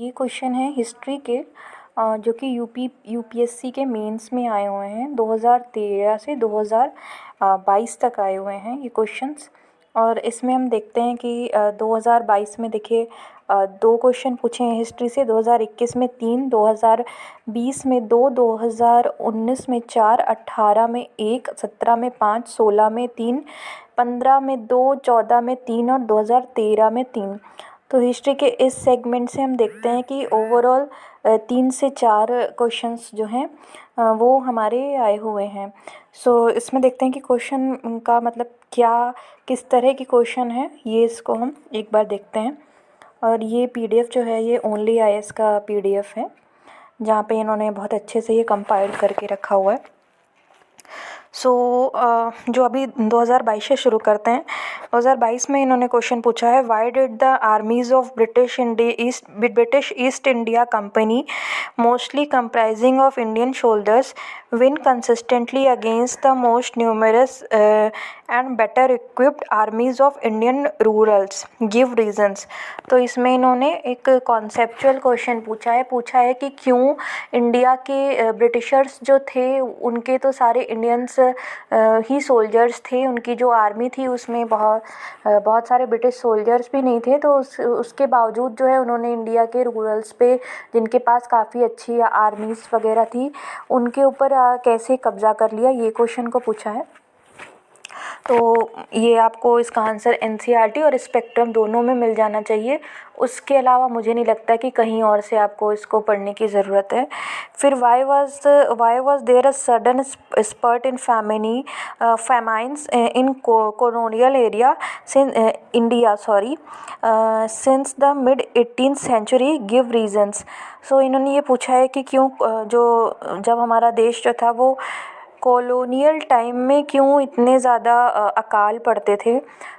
ये क्वेश्चन है हिस्ट्री के जो कि यूपीएससी के मेंस में आए हुए हैं 2013 से 2022 तक आए हुए हैं ये क्वेश्चंस। और इसमें हम देखते हैं कि 2022 में देखिए दो क्वेश्चन पूछे हैं हिस्ट्री से, 2021 में 3, 2020 में 2, 2019 में 4, 18 में 1, 17 में 5, 16 में 3, 15 में 2, 14 में 3 और 2013 में 3। तो हिस्ट्री के इस सेगमेंट से हम देखते हैं कि ओवरऑल 3 से 4 क्वेश्चंस जो हैं वो हमारे आए हुए हैं। सो इसमें देखते हैं कि क्वेश्चन का मतलब क्या, किस तरह की क्वेश्चन है, ये इसको हम एक बार देखते हैं। और ये पीडीएफ जो है ये ओनली आईएएस का पीडीएफ है, जहाँ पे इन्होंने बहुत अच्छे से ये कंपाइल करके रखा हुआ है। जो अभी 2022 से शुरू करते हैं। 2022 में इन्होंने क्वेश्चन पूछा है, Y did the armies of British east India company mostly comprising of Indian shoulders win consistently against the most numerous and better equipped आर्मीज of Indian rulers, give reasons. तो इसमें इन्होंने एक कॉन्सेप्चुअल क्वेश्चन पूछा है कि क्यों इंडिया के Britishers जो थे उनके तो सारे इंडियंस ही सोल्जर्स थे, उनकी जो आर्मी थी उसमें बहुत सारे ब्रिटिश सोल्जर्स भी नहीं थे। तो उसके बावजूद जो है उन्होंने इंडिया के रूरल्स पे, जिनके पास काफ़ी अच्छी आर्मीज़ वगैरह थी, उनके ऊपर कैसे कब्ज़ा कर लिया, ये क्वेश्चन को पूछा है। तो ये आपको इसका आंसर एनसीईआरटी और स्पेक्ट्रम दोनों में मिल जाना चाहिए। उसके अलावा मुझे नहीं लगता कि कहीं और से आपको इसको पढ़ने की ज़रूरत है। फिर why was there a sudden spurt in famines in colonial area since the mid 18th century, give reasons. So इन्होंने ये पूछा है कि क्यों जब हमारा देश जो था वो कॉलोनियल टाइम में क्यों इतने ज़्यादा अकाल पड़ते थे।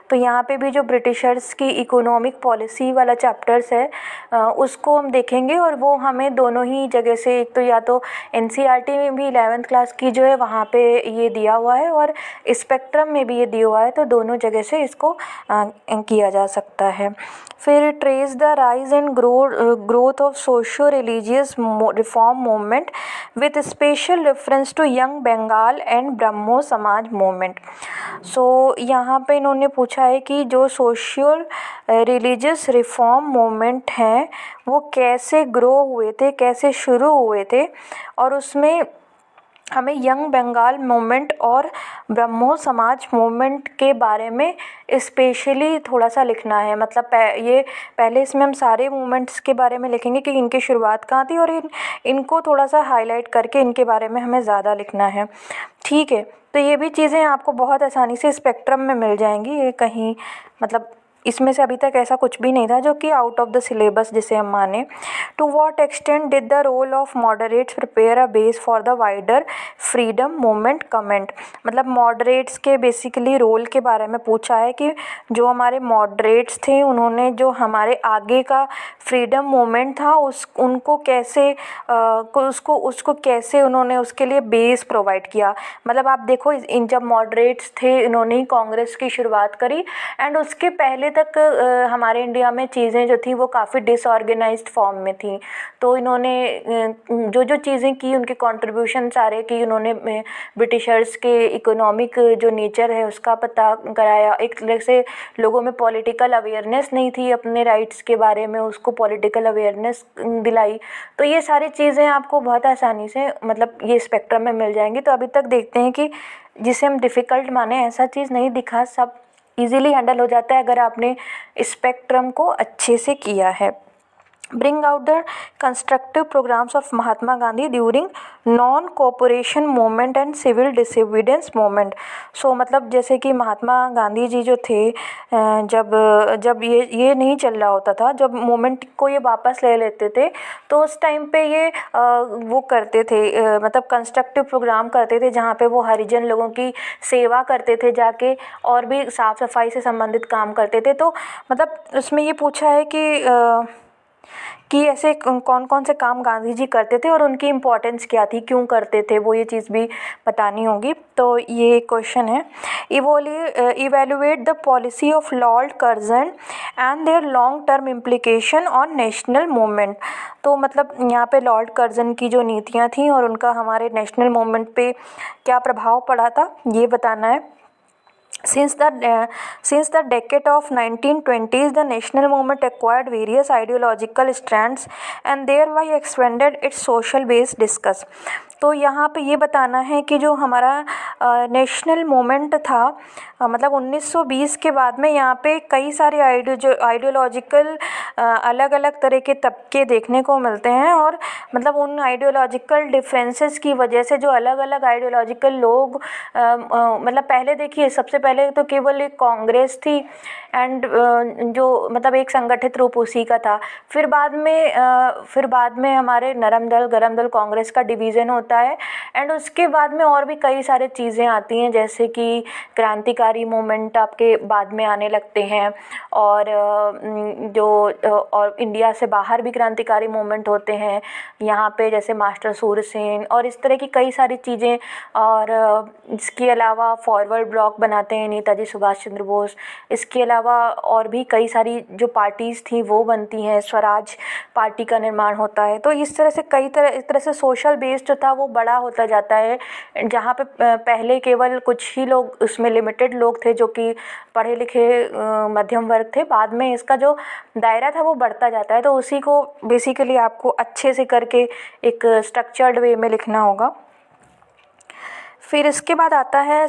तो यहाँ पे भी जो ब्रिटिशर्स की इकोनॉमिक पॉलिसी वाला चैप्टर्स है उसको हम देखेंगे, और वो हमें दोनों ही जगह से, एक तो या तो एनसीईआरटी में भी 11th क्लास की जो है वहाँ पे ये दिया हुआ है और स्पेक्ट्रम में भी ये दिया हुआ है, तो दोनों जगह से इसको किया जा सकता है। फिर trace the rise and growth of socio religious reform movement with special reference to young Bengal and Brahmo Samaj movement. सो यहाँ पे इन्होंने पूछा है कि जो सोशल रिलीजियस रिफॉर्म मूवमेंट हैं वो कैसे ग्रो हुए थे, कैसे शुरू हुए थे, और उसमें हमें यंग बंगाल मूवमेंट और ब्रह्मो समाज मूवमेंट के बारे में स्पेशली थोड़ा सा लिखना है। मतलब ये पहले इसमें हम सारे मूवमेंट्स के बारे में लिखेंगे कि इनकी शुरुआत कहाँ थी, और इनको थोड़ा सा हाईलाइट करके इनके बारे में हमें ज़्यादा लिखना है। ठीक है, तो ये भी चीज़ें आपको बहुत आसानी से स्पेक्ट्रम में मिल जाएंगी। ये कहीं मतलब इसमें से अभी तक ऐसा कुछ भी नहीं था जो कि आउट ऑफ द सिलेबस जिसे हम माने। To what extent did the role of moderates prepare a base for the wider freedom movement comment. मतलब मॉडरेट्स के बेसिकली रोल के बारे में पूछा है कि जो हमारे मॉडरेट्स थे उन्होंने जो हमारे आगे का फ्रीडम मूवमेंट था उनको कैसे उसको कैसे उन्होंने उसके लिए बेस प्रोवाइड किया। मतलब आप देखो, इन जब मॉडरेट्स थे इन्होंने ही कांग्रेस की शुरुआत करी, एंड उसके पहले तक हमारे इंडिया में चीज़ें जो थी वो काफ़ी डिसऑर्गेनाइज्ड फॉर्म में थी। तो इन्होंने जो चीज़ें की, उनके कंट्रीब्यूशन सारे की उन्होंने ब्रिटिशर्स के इकोनॉमिक जो नेचर है उसका पता कराया। एक तरह से लोगों में पॉलिटिकल अवेयरनेस नहीं थी अपने राइट्स के बारे में, उसको पॉलिटिकल अवेयरनेस दिलाई। तो ये सारी चीज़ें आपको बहुत आसानी से मतलब ये स्पेक्ट्रम में मिल जाएंगी। तो अभी तक देखते हैं कि जिसे हम डिफ़िकल्ट माने ऐसा चीज़ नहीं दिखा, सब इजीली हैंडल हो जाता है अगर आपने स्पेक्ट्रम को अच्छे से किया है। Bring out the constructive programs of Mahatma Gandhi during non cooperation movement and civil disobedience movement. So मतलब जैसे कि महात्मा गांधी जी जो थे जब ये नहीं चल रहा होता था, जब मूवमेंट को ये वापस ले लेते थे, तो उस टाइम पे ये वो करते थे, मतलब कंस्ट्रक्टिव प्रोग्राम करते थे जहाँ पे वो हरिजन लोगों की सेवा करते थे जाके, और भी साफ़ सफाई से संबंधित काम करते थे। तो मतलब उसमें ये पूछा है कि ऐसे कौन कौन से काम गांधी जी करते थे और उनकी इम्पोर्टेंस क्या थी, क्यों करते थे वो, ये चीज़ भी बतानी होगी। तो ये क्वेश्चन है, evaluate the policy of Lord Curzon and their long term implication on national movement. तो मतलब यहाँ पे लॉर्ड कर्जन की जो नीतियाँ थी और उनका हमारे नेशनल मूवमेंट पे क्या प्रभाव पड़ा था, ये बताना है। Since the decade of 1920s, the national movement acquired various ideological strands and thereby expanded its social base. Discuss. तो यहाँ पे ये बताना है कि जो हमारा नेशनल मूवमेंट था, मतलब 1920 के बाद में यहाँ पे कई सारे आइडियोलॉजिकल अलग अलग तरह के तबके देखने को मिलते हैं, और मतलब उन आइडियोलॉजिकल डिफरेंसेस की वजह से जो अलग अलग आइडियोलॉजिकल लोग मतलब पहले देखिए, सबसे पहले तो केवल एक कांग्रेस थी एंड जो मतलब एक संगठित रूप उसी का था। फिर बाद में हमारे नरम दल गरम दल कांग्रेस का डिवीज़न होता है, एंड उसके बाद में और भी कई सारी चीज़ें आती हैं, जैसे कि क्रांतिकारी मूवमेंट आपके बाद में आने लगते हैं, और और इंडिया से बाहर भी क्रांतिकारी मूवमेंट होते हैं यहाँ पे, जैसे मास्टर सूर्य सेन और इस तरह की कई सारी चीज़ें। और इसके अलावा फॉरवर्ड ब्लॉक बनाते हैं नेताजी सुभाष चंद्र बोस। इसके अलावा और भी कई सारी जो पार्टीज़ थी वो बनती हैं, स्वराज पार्टी का निर्माण होता है। तो इस तरह से इस तरह से सोशल बेस जो था वो बड़ा होता जाता है, जहाँ पे पहले केवल कुछ ही लोग, उसमें लिमिटेड लोग थे जो कि पढ़े लिखे मध्यम वर्ग थे। बाद में इसका जो दायरा था वो बढ़ता जाता है, तो उसी को बेसिकली आपको अच्छे से करके एक स्ट्रक्चर्ड वे में लिखना होगा। फिर इसके बाद आता है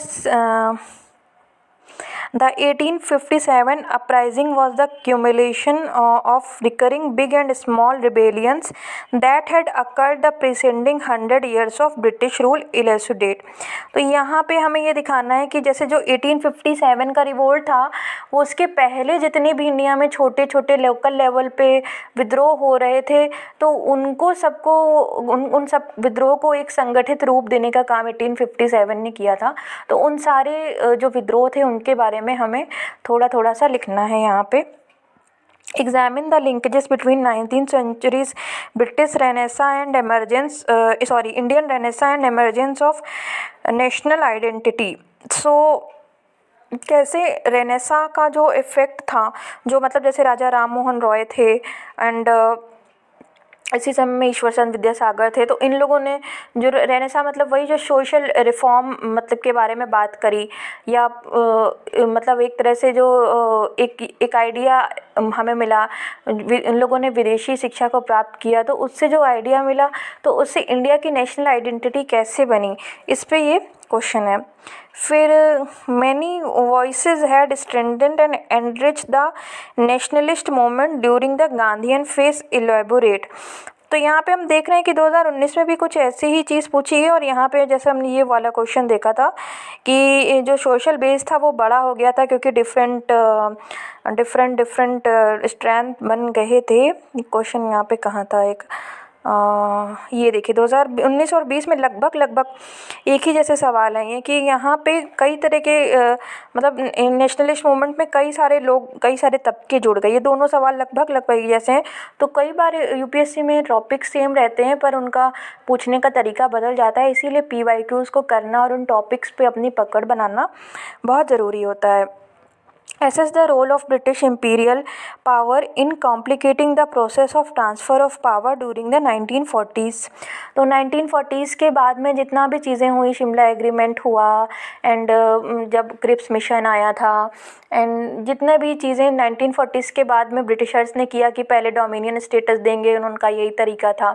The 1857 uprising was the accumulation of recurring big and small rebellions that had occurred the preceding 100 years of British rule elucidate। तो यहाँ पे हमें ये दिखाना है कि जैसे जो 1857 का रिवोल्ट था, वो उसके पहले जितने भी इंडिया में छोटे छोटे लोकल लेवल पे विद्रोह हो रहे थे, तो उनको सबको उन सब विद्रोह को एक संगठित रूप देने का काम 1857 ने किया था। तो उन सारे जो विद्रोह थे उनके बारे में हमें थोड़ा थोड़ा सा लिखना है यहाँ पे। Examine the linkages between 19th century's British Renaissance and Indian Renaissance and emergence of national identity। So कैसे रेनेसा का जो इफ़ेक्ट था, जो मतलब जैसे राजा राम मोहन रॉय थे एंड इसी समय में ईश्वर चंद्र विद्यासागर थे, तो इन लोगों ने जो रेनेसा मतलब वही जो सोशल रिफॉर्म मतलब के बारे में बात करी, या मतलब एक तरह से जो एक आइडिया हमें मिला, इन लोगों ने विदेशी शिक्षा को प्राप्त किया, तो उससे जो आइडिया मिला, तो उससे इंडिया की नेशनल आइडेंटिटी कैसे बनी, इस पे ये क्वेश्चन है। फिर many voices had strengthened and enriched the nationalist movement during the Gandhian phase elaborate. तो यहाँ पे हम देख रहे हैं कि 2019 में भी कुछ ऐसी ही चीज़ पूछी है, और यहाँ पे जैसे हमने ये वाला क्वेश्चन देखा था कि जो सोशल बेस था वो बड़ा हो गया था, क्योंकि डिफरेंट स्ट्रेंथ बन गए थे। क्वेश्चन यहाँ पे कहाँ था, ये देखिए 2019 और 20 में लगभग एक ही जैसे सवाल हैं ये, कि यहाँ पे कई तरह के मतलब नेशनलिस्ट मूवमेंट में कई सारे लोग, कई सारे तबके जुड़ गए। ये दोनों सवाल लगभग एक जैसे हैं। तो कई बार यूपीएससी में टॉपिक सेम रहते हैं पर उनका पूछने का तरीका बदल जाता है, इसीलिए PYQs को करना और उन टॉपिक्स पे अपनी पकड़ बनाना बहुत ज़रूरी होता है। Assess the role of British imperial power in complicating the process of transfer of power during the 1940s। तो 1940s के बाद में जितना भी चीज़ें हुई, शिमला एग्रीमेंट हुआ एंड जब क्रिप्स मिशन आया था, एंड जितने भी चीज़ें 1940s के बाद में ब्रिटिशर्स ने किया कि पहले डोमिनियन स्टेटस देंगे, उनका यही तरीका था।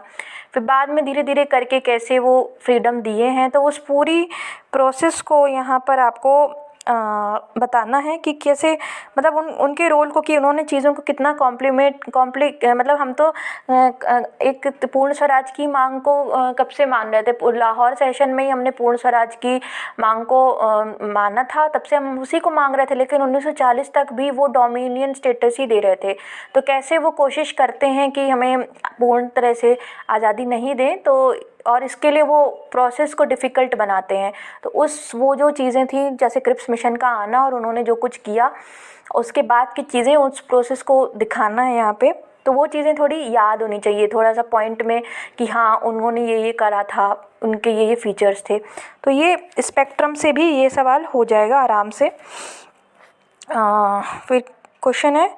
फिर बाद में धीरे धीरे करके कैसे वो फ्रीडम दिए हैं, तो उस पूरी प्रोसेस को यहाँ पर आपको बताना है कि कैसे मतलब उनके रोल को, कि उन्होंने चीज़ों को कितना मतलब हम तो एक पूर्ण स्वराज की मांग को कब से मान रहे थे, लाहौर सेशन में ही हमने पूर्ण स्वराज की मांग को माना था, तब से हम उसी को मांग रहे थे, लेकिन 1940 तक भी वो डोमिनियन स्टेटस ही दे रहे थे। तो कैसे वो कोशिश करते हैं कि हमें पूर्ण तरह से आज़ादी नहीं दें, तो और इसके लिए वो प्रोसेस को डिफ़िकल्ट बनाते हैं। तो वो जो चीज़ें थी, जैसे क्रिप्स मिशन का आना और उन्होंने जो कुछ किया, उसके बाद की चीज़ें, उस प्रोसेस को दिखाना है यहाँ पे। तो वो चीज़ें थोड़ी याद होनी चाहिए थोड़ा सा पॉइंट में कि हाँ उन्होंने ये करा था, उनके ये फीचर्स थे। तो ये स्पेक्ट्रम से भी ये सवाल हो जाएगा आराम से। फिर क्वेश्चन है,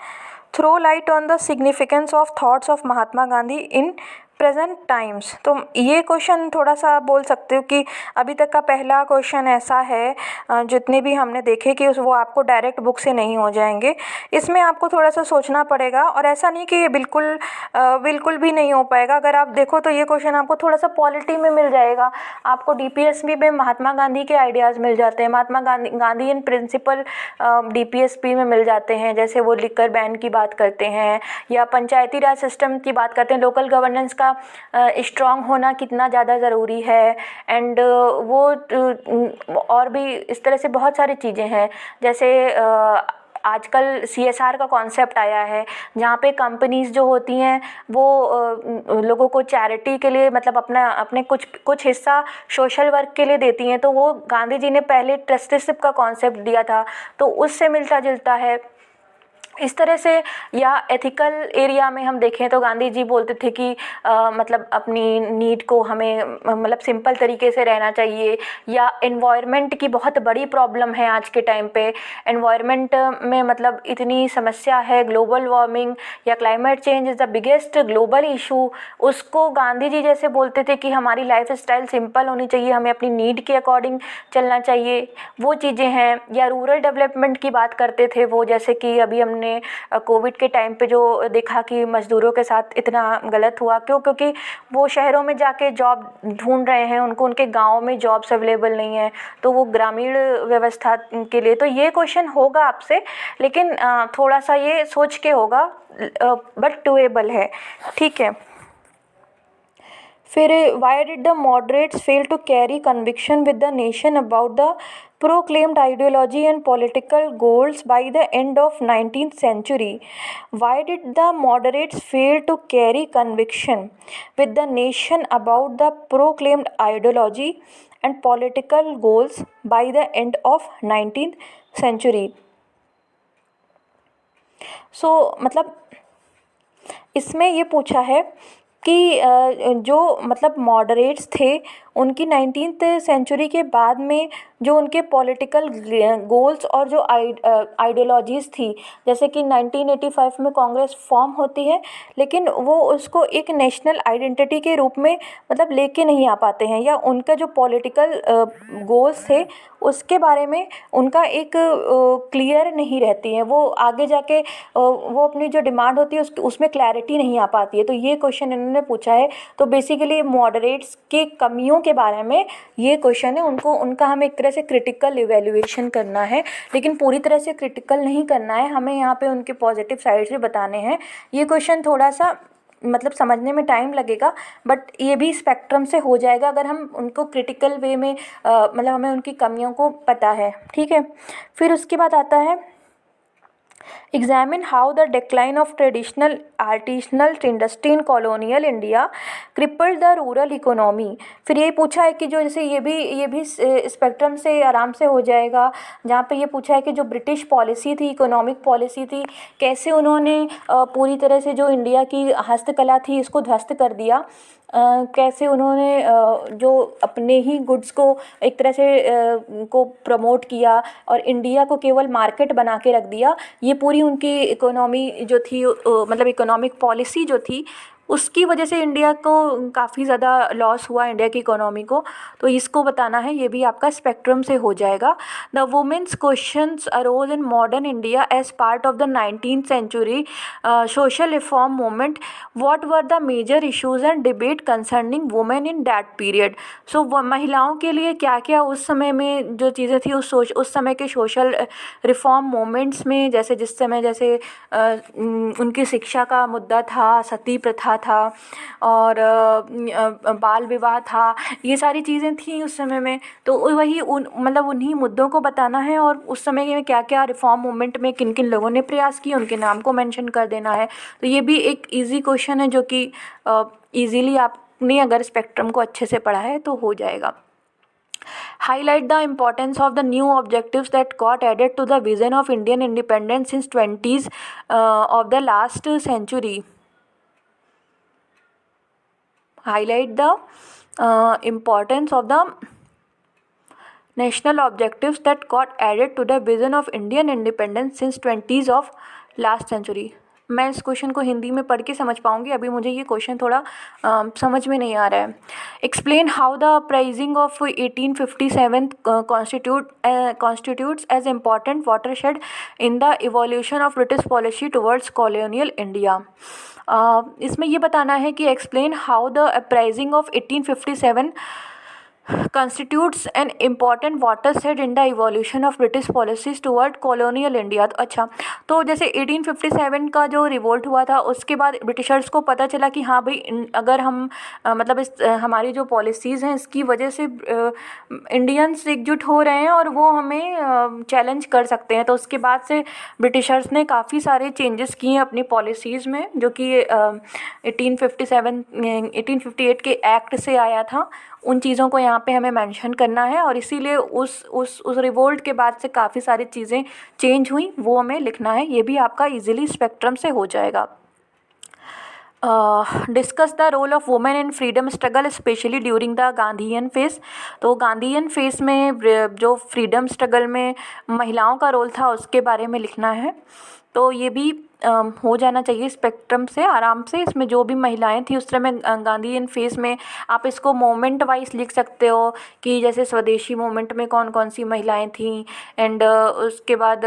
throw light on the significance of thoughts of Mahatma Gandhi in present times. तो ये क्वेश्चन थोड़ा सा बोल सकते हो कि अभी तक का पहला क्वेश्चन ऐसा है जितने भी हमने देखे कि वो आपको डायरेक्ट बुक से नहीं हो जाएंगे, इसमें आपको थोड़ा सा सोचना पड़ेगा। और ऐसा नहीं कि ये बिल्कुल भी नहीं हो पाएगा। अगर आप देखो तो ये क्वेश्चन आपको थोड़ा सा पॉलिटी में मिल जाएगा, आपको डीपीएसपी में महात्मा गांधी के आइडियाज़ मिल जाते हैं, महात्मा गांधी इन प्रिंसिपल डीपीएसपी में मिल जाते हैं। जैसे वो लिकर बैन की बात करते हैं या पंचायती राज सिस्टम की बात करते हैं, लोकल गवर्नेंस का स्ट्रॉन्ग होना कितना ज़्यादा ज़रूरी है। एंड वो और भी इस तरह से बहुत सारी चीज़ें हैं। जैसे आजकल सीएसआर का कॉन्सेप्ट आया है जहाँ पे कंपनीज़ जो होती हैं वो लोगों को चैरिटी के लिए मतलब अपने कुछ हिस्सा सोशल वर्क के लिए देती हैं। तो वो गांधी जी ने पहले ट्रस्टीशिप का कॉन्सेप्ट दिया था, तो उससे मिलता जुलता है इस तरह से। या एथिकल एरिया में हम देखें तो गांधी जी बोलते थे कि मतलब अपनी नीड को हमें मतलब सिंपल तरीके से रहना चाहिए। या एनवायरनमेंट की बहुत बड़ी प्रॉब्लम है आज के टाइम पे, एनवायरनमेंट में मतलब इतनी समस्या है, ग्लोबल वार्मिंग या climate change is the biggest global issue. उसको गांधी जी जैसे बोलते थे कि हमारी लाइफ स्टाइल सिंपल होनी चाहिए, हमें अपनी नीड के अकॉर्डिंग चलना चाहिए, वो चीज़ें हैं। या रूरल डेवलपमेंट की बात करते थे वो, जैसे कि अभी हमने कोविड के टाइम पे जो देखा कि मज़दूरों के साथ इतना गलत हुआ, क्योंकि वो शहरों में जाके जॉब ढूंढ रहे हैं, उनको उनके गांव में जॉब्स अवेलेबल नहीं है, तो वो ग्रामीण व्यवस्था के लिए। तो ये क्वेश्चन होगा आपसे, लेकिन थोड़ा सा ये सोच के होगा, बट डूएबल है, ठीक है। फिर why did the moderates fail to carry conviction with the nation about the proclaimed ideology and political goals by the end of 19th century? Why did the moderates fail to carry conviction with the nation about the proclaimed ideology and political goals by the end of 19th century? So मतलब इसमें ये पूछा है कि जो मतलब moderates थे उनकी 19th सेंचुरी के बाद में जो उनके पॉलिटिकल गोल्स और जो आइडियोलॉजीज़ थी, जैसे कि 1985 में कांग्रेस फॉर्म होती है, लेकिन वो उसको एक नेशनल आइडेंटिटी के रूप में मतलब लेके नहीं आ पाते हैं, या उनका जो पॉलिटिकल गोल्स थे उसके बारे में उनका एक क्लियर नहीं रहती है। वो आगे जाके वो अपनी जो डिमांड होती है उसमें क्लैरिटी नहीं आ पाती है। तो ये क्वेश्चन इन्होंने पूछा है। तो बेसिकली मॉडरेट्स के कमियों के बारे में ये क्वेश्चन है, उनका हमें एक तरह से क्रिटिकल इवैल्यूएशन करना है, लेकिन पूरी तरह से क्रिटिकल नहीं करना है, हमें यहाँ पे उनके पॉजिटिव साइड्स भी बताने हैं। ये क्वेश्चन थोड़ा सा मतलब समझने में टाइम लगेगा, बट ये भी स्पेक्ट्रम से हो जाएगा अगर हम उनको क्रिटिकल वे में मतलब हमें उनकी कमियों को पता है, ठीक है। फिर उसके बाद आता है examine how the decline of traditional artisanal industry in colonial India crippled the rural economy। फिर ये पूछा है कि जो जैसे ये भी स्पेक्ट्रम से आराम से हो जाएगा, जहाँ पे ये पूछा है कि जो ब्रिटिश पॉलिसी थी, इकोनॉमिक पॉलिसी थी, कैसे उन्होंने पूरी तरह से जो इंडिया की हस्तकला थी इसको ध्वस्त कर दिया, कैसे उन्होंने जो अपने ही गुड्स को एक तरह से को प्रमोट किया और इंडिया को केवल मार्केट बना के रख दिया। ये पूरी उनकी इकोनॉमी जो थी मतलब इकोनॉमिक पॉलिसी जो थी उसकी वजह से इंडिया को काफ़ी ज़्यादा लॉस हुआ, इंडिया की इकोनॉमी को। तो इसको बताना है, ये भी आपका स्पेक्ट्रम से हो जाएगा। The women's questions arose in modern India as part of the 19th century social reform movement. What were the major issues and debate concerning women in that period. So महिलाओं के लिए क्या क्या उस समय में जो चीज़ें थी उस समय के सोशल रिफॉर्म मूवमेंट्स में, जैसे जिस समय जैसे उनकी शिक्षा का मुद्दा था, सती प्रथा था और बाल विवाह था, ये सारी चीज़ें थी उस समय में। तो वही मतलब उन्हीं मुद्दों को बताना है और उस समय में क्या क्या रिफॉर्म मूवमेंट में किन किन लोगों ने प्रयास किए उनके नाम को मेंशन कर देना है। तो ये भी एक इजी क्वेश्चन है जो कि इजीली आपने अगर स्पेक्ट्रम को अच्छे से पढ़ा है तो हो जाएगा। Highlight the importance of the new objectives that got added to the vision of Indian independence since 20s of the last century। highlight the importance of the national objectives that got added to the vision of Indian independence since 20s of last century. मैं इस question को हिंदी में पढ़ के समझ पाऊँगी, अभी मुझे ये क्वेश्चन थोड़ा समझ में नहीं आ रहा है. Explain how the uprising of 1857 constitutes as important watershed in the evolution of British policy towards colonial India. इसमें ये बताना है कि explain how the uprising of 1857 constitutes an important watershed in the evolution of British policies toward colonial India. अच्छा, तो जैसे 1857 का जो रिवोल्ट हुआ था उसके बाद ब्रिटिशर्स को पता चला कि हाँ भाई अगर हम मतलब इस हमारी जो पॉलिसीज़ हैं इसकी वजह से इंडियंस एकजुट हो रहे हैं और वो हमें चैलेंज कर सकते हैं. तो उसके बाद से ब्रिटिशर्स ने काफ़ी सारे चेंजेस किए अपनी पॉलिसीज़ में, जो कि 1858 के एक्ट से आया था. उन चीज़ों को यहाँ पे हमें मेंशन करना है और इसीलिए उस रिवोल्ट के बाद से काफ़ी सारी चीज़ें चेंज हुई, वो हमें लिखना है. ये भी आपका इजीली स्पेक्ट्रम से हो जाएगा. Discuss the role of women in freedom struggle specially during the Gandhian phase. तो गांधीयन फेस में जो फ्रीडम स्ट्रगल में महिलाओं का रोल था उसके बारे में लिखना है. तो ये भी हो जाना चाहिए स्पेक्ट्रम से आराम से. इसमें जो भी महिलाएं थी उस समय गांधीयन फेस में, आप इसको मोमेंट वाइज लिख सकते हो कि जैसे स्वदेशी मूवमेंट में कौन कौन सी महिलाएं थीं, एंड उसके बाद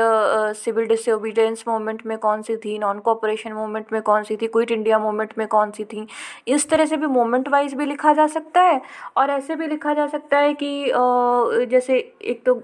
सिविल डिसोबीडियंस मूवमेंट में कौन सी थी, नॉन कोऑपरेशन मूवमेंट में कौन सी थी, क्विट इंडिया मूवमेंट में कौन सी थी. इस तरह से भी मोमेंट वाइज भी लिखा जा सकता है. और ऐसे भी लिखा जा सकता है कि जैसे एक तो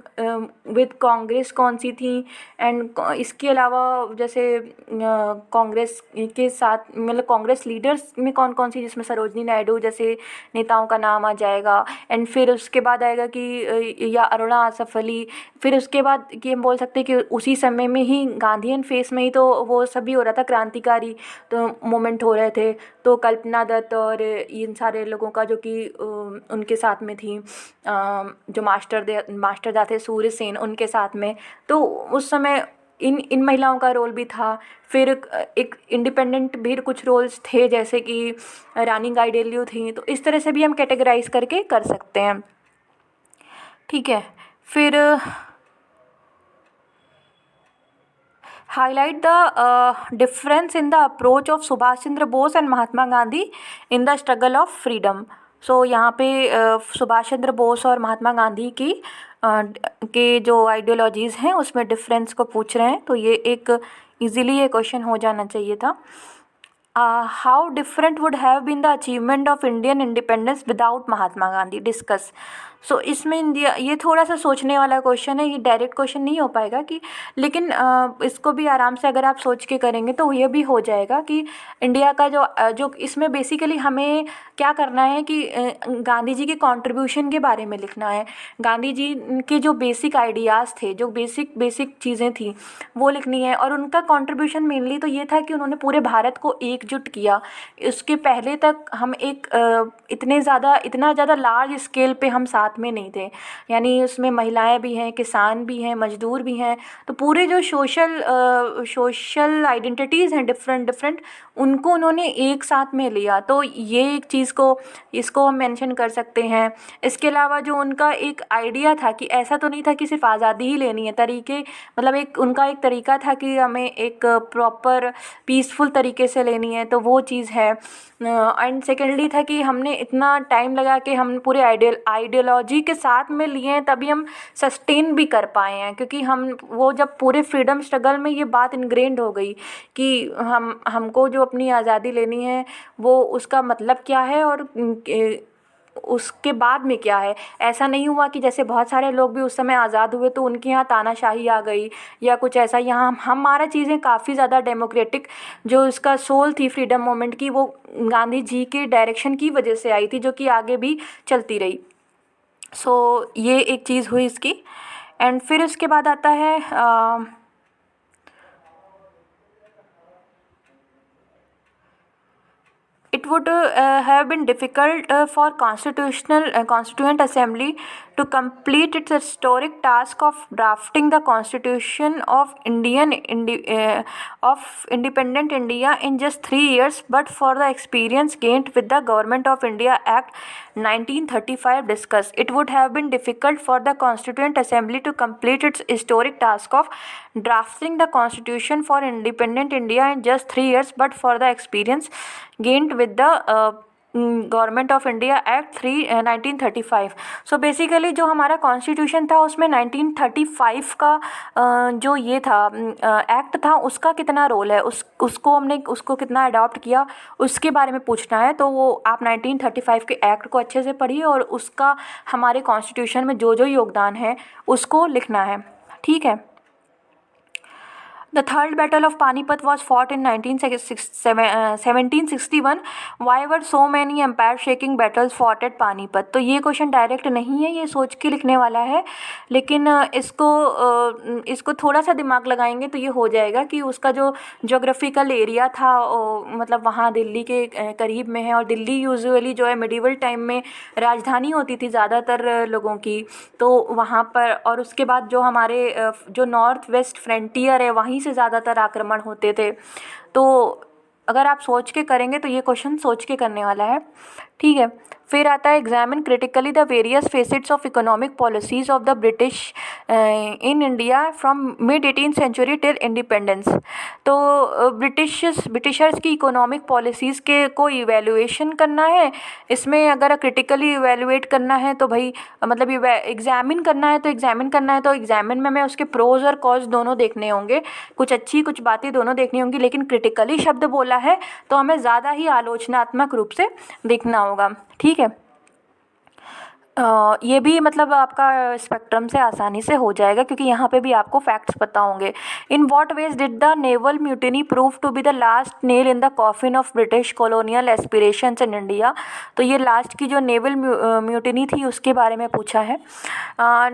विद कांग्रेस कौन सी थी, एंड इसके अलावा जैसे कांग्रेस के साथ मतलब कांग्रेस लीडर्स में कौन कौन सी, जिसमें सरोजनी नायडू जैसे नेताओं का नाम आ जाएगा. एंड फिर उसके बाद आएगा कि या अरुणा आसफ अली. फिर उसके बाद कि हम बोल सकते हैं कि उसी समय में ही गांधीयन फेस में ही तो वो सभी हो रहा था, क्रांतिकारी तो मोमेंट हो रहे थे. तो कल्पना दत्त और इन सारे लोगों का जो कि उनके साथ में थी, जो मास्टर थे सूर्य सेन, उनके साथ में. तो उस समय इन महिलाओं का रोल भी था. फिर एक इंडिपेंडेंट भी कुछ रोल्स थे जैसे कि रानी गाइडेलियो थी. तो इस तरह से भी हम कैटेगराइज करके कर सकते हैं. ठीक है. फिर highlight the difference in the approach of Subhash Chandra Bose and Mahatma Gandhi in the struggle of freedom. So यहाँ पे सुभाष चंद्र बोस और महात्मा गांधी की के जो आइडियोलॉजीज़ हैं उसमें डिफरेंस को पूछ रहे हैं. तो ये एक इजीली ये क्वेश्चन हो जाना चाहिए था. How different would have been the achievement of Indian independence without Mahatma Gandhi. Discuss. So इसमें ये थोड़ा सा सोचने वाला क्वेश्चन है. ये डायरेक्ट क्वेश्चन नहीं हो पाएगा कि, लेकिन इसको भी आराम से अगर आप सोच के करेंगे तो ये भी हो जाएगा कि इंडिया का जो इसमें बेसिकली हमें क्या करना है कि गांधी जी के कंट्रीब्यूशन के बारे में लिखना है. गांधी जी के जो बेसिक आइडियाज़ थे, जो बेसिक चीज़ें थी वो लिखनी है. और उनका कंट्रीब्यूशन मेनली तो ये था कि उन्होंने पूरे भारत को एकजुट किया. इसके पहले तक हम इतना ज़्यादा लार्ज स्केल पे हम साथ में नहीं थे. यानी उसमें महिलाएं भी हैं, किसान भी हैं, मजदूर भी हैं. तो पूरे जो सोशल आइडेंटिटीज़ हैं डिफरेंट उनको उन्होंने एक साथ में लिया. तो ये एक चीज़ इसको हम मेंशन कर सकते हैं. इसके अलावा जो उनका एक आइडिया था कि ऐसा तो नहीं था कि सिर्फ आज़ादी ही लेनी है, मतलब उनका एक तरीका था कि हमें एक प्रॉपर पीसफुल तरीके से लेनी है. तो वो चीज़ है. एंड सेकेंडली था कि हमने इतना टाइम लगा के हम पूरे आइडियोलॉजी के साथ में लिए हैं तभी हम सस्टेन भी कर पाए हैं. क्योंकि हम वो जब पूरे फ्रीडम स्ट्रगल में ये बात इनग्रेंड हो गई कि हमको जो अपनी आज़ादी लेनी है वो उसका मतलब क्या है और उसके बाद में क्या है. ऐसा नहीं हुआ कि जैसे बहुत सारे लोग भी उस समय आज़ाद हुए तो उनके यहाँ तानाशाही आ गई या कुछ ऐसा. यहाँ हमारा चीज़ें काफ़ी ज़्यादा डेमोक्रेटिक, जो इसका सोल थी फ्रीडम मूवमेंट की, वो गांधी जी के डायरेक्शन की वजह से आई थी, जो कि आगे भी चलती रही. सो ये एक चीज़ हुई इसकी. एंड फिर उसके बाद आता है it would have been difficult for constituent assembly to complete its historic task of drafting the Constitution of independent India in just 3 years, but for the experience gained with the Government of India Act 1935 discussed, it would have been difficult for the Constituent Assembly to complete its historic task of drafting the Constitution for independent India in just 3 years, but for the experience gained with the government of India act 1935। So basically जो हमारा constitution था उसमें 1935 का जो ये था act था, उसका कितना रोल है, उसको कितना अडॉप्ट किया, उसके बारे में पूछना है। तो वो आप 1935 के एक्ट को अच्छे से पढ़िए और उसका हमारे कॉन्स्टिट्यूशन में जो जो योगदान है उसको लिखना है, ठीक है। The Third Battle of Panipat was fought in 1761. Why were so many empire-shaking battles fought at Panipat? तो ये क्वेश्चन डायरेक्ट नहीं है, ये सोच के लिखने वाला है, लेकिन इसको थोड़ा सा दिमाग लगाएंगे तो ये हो जाएगा कि उसका जो जोग्राफिकल एरिया था मतलब वहाँ दिल्ली के करीब में है, और दिल्ली यूजुअली जो है मिडिवल टाइम में राजधानी होती थी ज़्यादातर लोगों की, तो वहाँ पर, और उसके बाद जो हमारे जो नॉर्थ वेस्ट फ्रंटियर है वहीं से ज़्यादातर आक्रमण होते थे। तो अगर आप सोच के करेंगे तो ये क्वेश्चन सोच के करने वाला है, ठीक है। फिर आता है examine critically the various facets of economic policies of the British in India from mid 18th century till independence. तो ब्रिटिशर्स की इकोनॉमिक पॉलिसीज़ के को इवेल्युएशन करना है। इसमें अगर क्रिटिकली इवेल्युएट करना है तो भाई मतलब एग्जामिन करना है, तो एग्जामिन में मैं उसके प्रोज और कॉज दोनों देखने होंगे, कुछ अच्छी कुछ बातें दोनों देखनी होंगी, लेकिन क्रिटिकली शब्द बोला है तो हमें ज़्यादा ही आलोचनात्मक रूप से देखना होगा, ठीक है। ये भी मतलब आपका स्पेक्ट्रम से आसानी से हो जाएगा क्योंकि यहाँ पे भी आपको फैक्ट्स पता होंगे। In what ways did the naval mutiny prove to be the last nail in the coffin of British colonial aspirations in India. तो ये लास्ट की जो नेवल म्यूटिनी थी उसके बारे में पूछा है।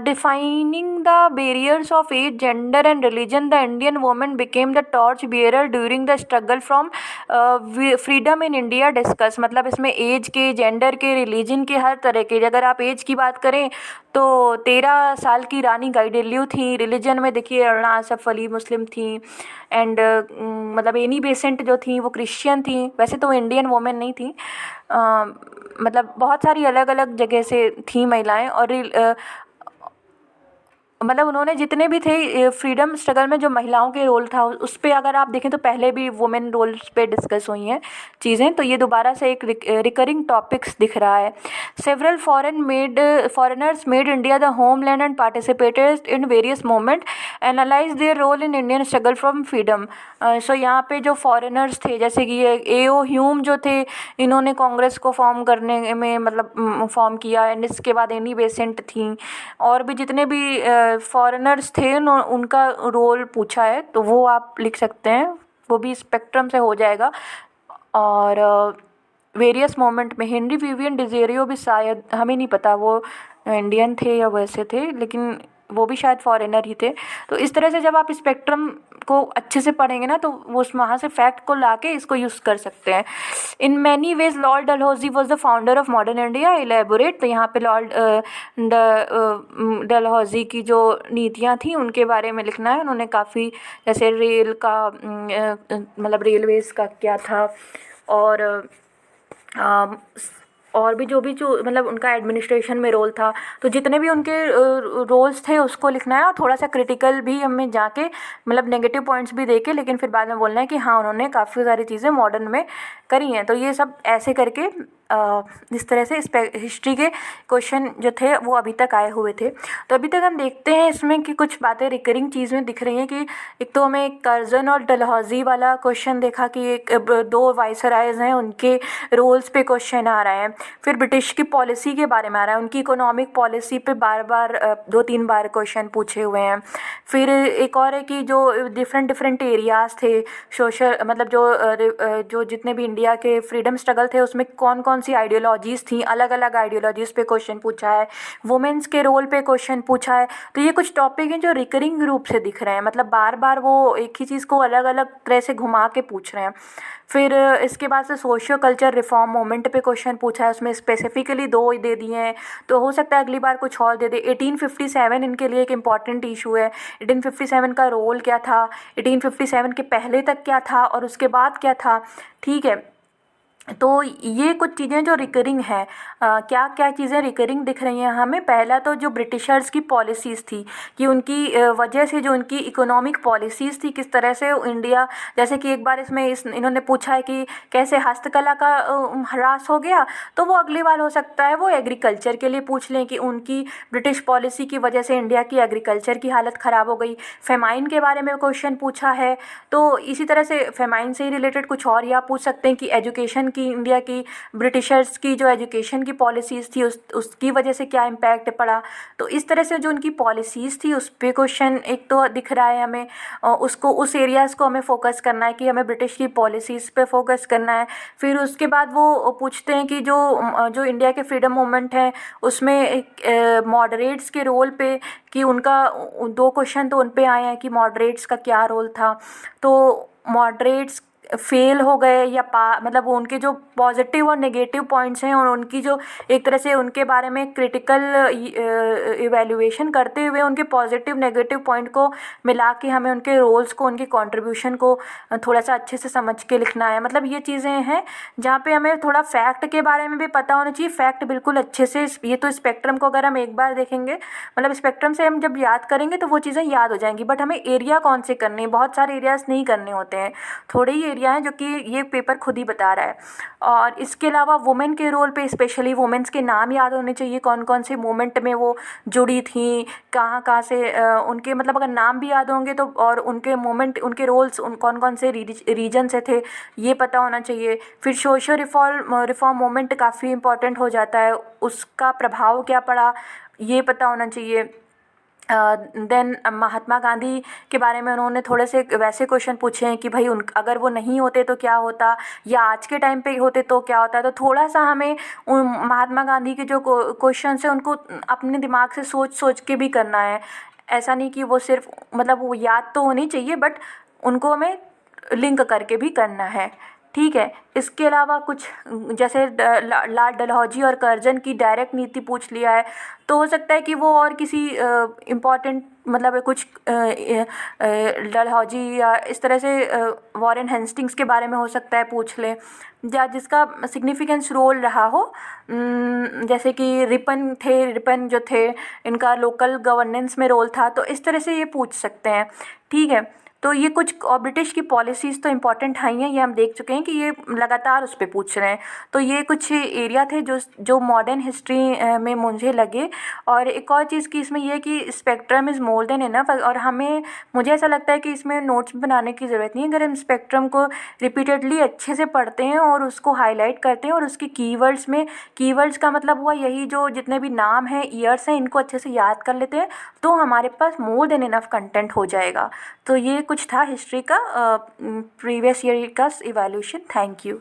Defining the barriers of age, gender and religion, the Indian women became the torch bearer during the struggle from freedom in India discuss. मतलब इसमें एज के, जेंडर के, रिलीजन के, हर तरह के, अगर आप एज की बात करें तो 13 साल की रानी गाइडिलियू थी। रिलीजन में देखिए अरुणा आसफ अली मुस्लिम थी, एंड मतलब एनी बेसेंट जो थी वो क्रिश्चियन थी। वैसे तो इंडियन वुमेन नहीं थी, मतलब बहुत सारी अलग अलग जगह से थी महिलाएं, और मतलब उन्होंने जितने भी थे फ्रीडम स्ट्रगल में जो महिलाओं के रोल था उस पर अगर आप देखें तो पहले भी वुमेन रोल्स पे डिस्कस हुई हैं चीज़ें, तो ये दोबारा से एक रिकरिंग टॉपिक्स दिख रहा है। Several foreigners made India the homeland and participated in various movement, analyse their role in Indian struggle from freedom. So यहाँ पे जो फॉरेनर्स थे जैसे कि A.O. ह्यूम जो थे, इन्होंने कांग्रेस को फॉर्म करने में मतलब फॉर्म किया, एंड इसके बाद एनी बेसेंट थी, और भी जितने भी फॉरेनर्स थे उनका रोल पूछा है, तो वो आप लिख सकते हैं, वो भी स्पेक्ट्रम से हो जाएगा। और वेरियस मोमेंट में हेनरी विवियन डिज़ेरियो भी शायद, हमें नहीं पता वो इंडियन थे या वैसे थे, लेकिन वो भी शायद फॉरेनर ही थे। तो इस तरह से जब आप स्पेक्ट्रम को अच्छे से पढ़ेंगे ना तो वो वहाँ से फैक्ट को लाके इसको यूज़ कर सकते हैं। In many ways Lord Dalhousie was the founder of modern India, elaborate. तो यहाँ पे लॉर्ड डलहौजी की जो नीतियाँ थी उनके बारे में लिखना है। उन्होंने काफ़ी जैसे रेल का मतलब रेलवेज़ का क्या था, और भी जो मतलब उनका एडमिनिस्ट्रेशन में रोल था, तो जितने भी उनके रोल्स थे उसको लिखना है, और थोड़ा सा क्रिटिकल भी हमें जाके मतलब नेगेटिव पॉइंट्स भी देके, लेकिन फिर बाद में बोलना है कि हाँ उन्होंने काफ़ी सारी चीज़ें मॉडर्न में करी हैं। तो ये सब ऐसे करके इस तरह से हिस्ट्री के क्वेश्चन जो थे वो अभी तक आए हुए थे। तो अभी तक हम देखते हैं इसमें कि कुछ बातें रिकरिंग चीज़ में दिख रही हैं कि एक तो हमें कर्जन और डलहौजी वाला क्वेश्चन देखा कि एक 2 वाइसरायज हैं, उनके रोल्स पे क्वेश्चन आ रहा है। फिर ब्रिटिश की पॉलिसी के बारे में आ रहा है, उनकी इकोनॉमिक पॉलिसी पे बार बार 2-3 बार क्वेश्चन पूछे हुए हैं। फिर एक और है कि जो डिफरेंट एरियाज़ थे सोशल, मतलब जो जितने भी इंडिया के फ्रीडम स्ट्रगल थे उसमें कौन कौन कौन सी आइडियोलॉजीज़ थी, अलग अलग आइडियोलॉजीज़ पे क्वेश्चन पूछा है, वुमेन्स के रोल पे क्वेश्चन पूछा है। तो ये कुछ टॉपिक हैं जो रिकरिंग रूप से दिख रहे हैं, मतलब बार बार वो एक ही चीज़ को अलग अलग तरह से घुमा के पूछ रहे हैं। फिर इसके बाद से सोशियो कल्चर रिफॉर्म मूवमेंट पे क्वेश्चन पूछा है, उसमें स्पेसिफिकली 2 दे दिए हैं, तो हो सकता है अगली बार कुछ और दे दे। 1857 इनके लिए एक इम्पॉर्टेंट इशू है, 1857 का रोल क्या था, 1857 के पहले तक क्या था और उसके बाद क्या था, ठीक है। तो ये कुछ चीज़ें जो रिकरिंग हैं, क्या क्या चीज़ें रिकरिंग दिख रही हैं हमें। पहला तो जो ब्रिटिशर्स की पॉलिसीज़ थी कि उनकी वजह से जो उनकी इकोनॉमिक पॉलिसीज़ थी, किस तरह से इंडिया, जैसे कि एक बार इसमें इन्होंने पूछा है कि कैसे हस्तकला का ह्रास हो गया, तो वो अगली बार हो सकता है वो एग्रीकल्चर के लिए पूछ लें कि उनकी ब्रिटिश पॉलिसी की वजह से इंडिया की एग्रीकल्चर की हालत ख़राब हो गई। फेमाइन के बारे में क्वेश्चन पूछा है, तो इसी तरह से फेमाइन से ही रिलेटेड कुछ और या पूछ सकते हैं कि एजुकेशन की, इंडिया की ब्रिटिशर्स की जो एजुकेशन की पॉलिसीज़ थी उसकी वजह से क्या इम्पैक्ट पड़ा। तो इस तरह से जो उनकी पॉलिसीज़ थी उस पर क्वेश्चन एक तो दिख रहा है हमें, उसको उस एरियाज़ को हमें फोकस करना है कि हमें ब्रिटिश की पॉलिसीज़ पे फोकस करना है। फिर उसके बाद वो पूछते हैं कि जो इंडिया के फ्रीडम मूवमेंट है उसमें एक मॉडरेट्स के रोल पे, कि उनका 2 क्वेश्चन तो उन पे आए हैं कि मॉडरेट्स का क्या रोल था। तो मॉडरेट्स फेल हो गए या मतलब उनके जो पॉजिटिव और नेगेटिव पॉइंट्स हैं और उनकी जो एक तरह से उनके बारे में क्रिटिकल इवैल्यूएशन करते हुए उनके पॉजिटिव नेगेटिव पॉइंट को मिला के हमें उनके रोल्स को, उनकी कंट्रीब्यूशन को थोड़ा सा अच्छे से समझ के लिखना है। मतलब ये चीज़ें हैं जहाँ पे हमें थोड़ा फैक्ट के बारे में भी पता होना चाहिए, फैक्ट बिल्कुल अच्छे से। ये तो स्पेक्ट्रम को अगर हम एक बार देखेंगे, मतलब स्पेक्ट्रम से हम जब याद करेंगे तो वो चीज़ें याद हो जाएंगी, बट हमें एरिया कौन से करने हैं, बहुत सारे एरियाज़ नहीं करने होते हैं, थोड़े ही एरिया हैं जो कि ये पेपर खुद ही बता रहा है। और इसके अलावा वुमेन के रोल पे, स्पेशली वुमेन्स के नाम याद होने चाहिए, कौन कौन से मूवमेंट में वो जुड़ी थी, कहाँ कहाँ से उनके, मतलब अगर नाम भी याद होंगे तो, और उनके मूवमेंट, उनके रोल्स कौन कौन से रीजन से थे ये पता होना चाहिए। फिर सोशल रिफॉर्म मूवमेंट काफ़ी इंपॉर्टेंट हो जाता है, उसका प्रभाव क्या पड़ा ये पता होना चाहिए। देन महात्मा गांधी के बारे में उन्होंने थोड़े से वैसे क्वेश्चन पूछे हैं कि भाई अगर वो नहीं होते तो क्या होता, या आज के टाइम पे होते तो क्या होता। तो थोड़ा सा हमें उन महात्मा गांधी के जो क्वेश्चन है उनको अपने दिमाग से सोच सोच के भी करना है। ऐसा नहीं कि वो सिर्फ, मतलब वो याद तो होनी चाहिए बट उनको हमें लिंक करके भी करना है, ठीक है। इसके अलावा कुछ जैसे लॉर्ड डलहौजी और कर्जन की डायरेक्ट नीति पूछ लिया है, तो हो सकता है कि वो और किसी इम्पॉर्टेंट, मतलब कुछ डलहौजी या इस तरह से वॉरेन हेस्टिंग्स के बारे में हो सकता है पूछ लें, या जिसका सिग्निफिकेंस रोल रहा हो। जैसे कि रिपन जो थे, इनका लोकल गवर्नेंस में रोल था, तो इस तरह से ये पूछ सकते हैं, ठीक है। तो ये कुछ, और ब्रिटिश की पॉलिसीज़ तो इम्पॉर्टेंट हैं ही हैं, ये हम देख चुके हैं कि ये लगातार उस पर पूछ रहे हैं। तो ये कुछ एरिया थे जो मॉडर्न हिस्ट्री में मुझे लगे। और एक और चीज़ की इसमें ये है कि spectrum is more than enough, और मुझे ऐसा लगता है कि इसमें नोट्स बनाने की ज़रूरत नहीं है। अगर हम स्पेक्ट्रम को रिपीटेडली अच्छे से पढ़ते हैं और उसको हाईलाइट करते हैं, और उसके कीवर्ड्स का मतलब हुआ यही, जो जितने भी नाम हैं, ईयर्स हैं, इनको अच्छे से याद कर लेते हैं, तो हमारे पास मोर देन इनफ कंटेंट हो जाएगा। तो ये कुछ था हिस्ट्री का प्रीवियस ईयर का इवैल्यूएशन। Thank you.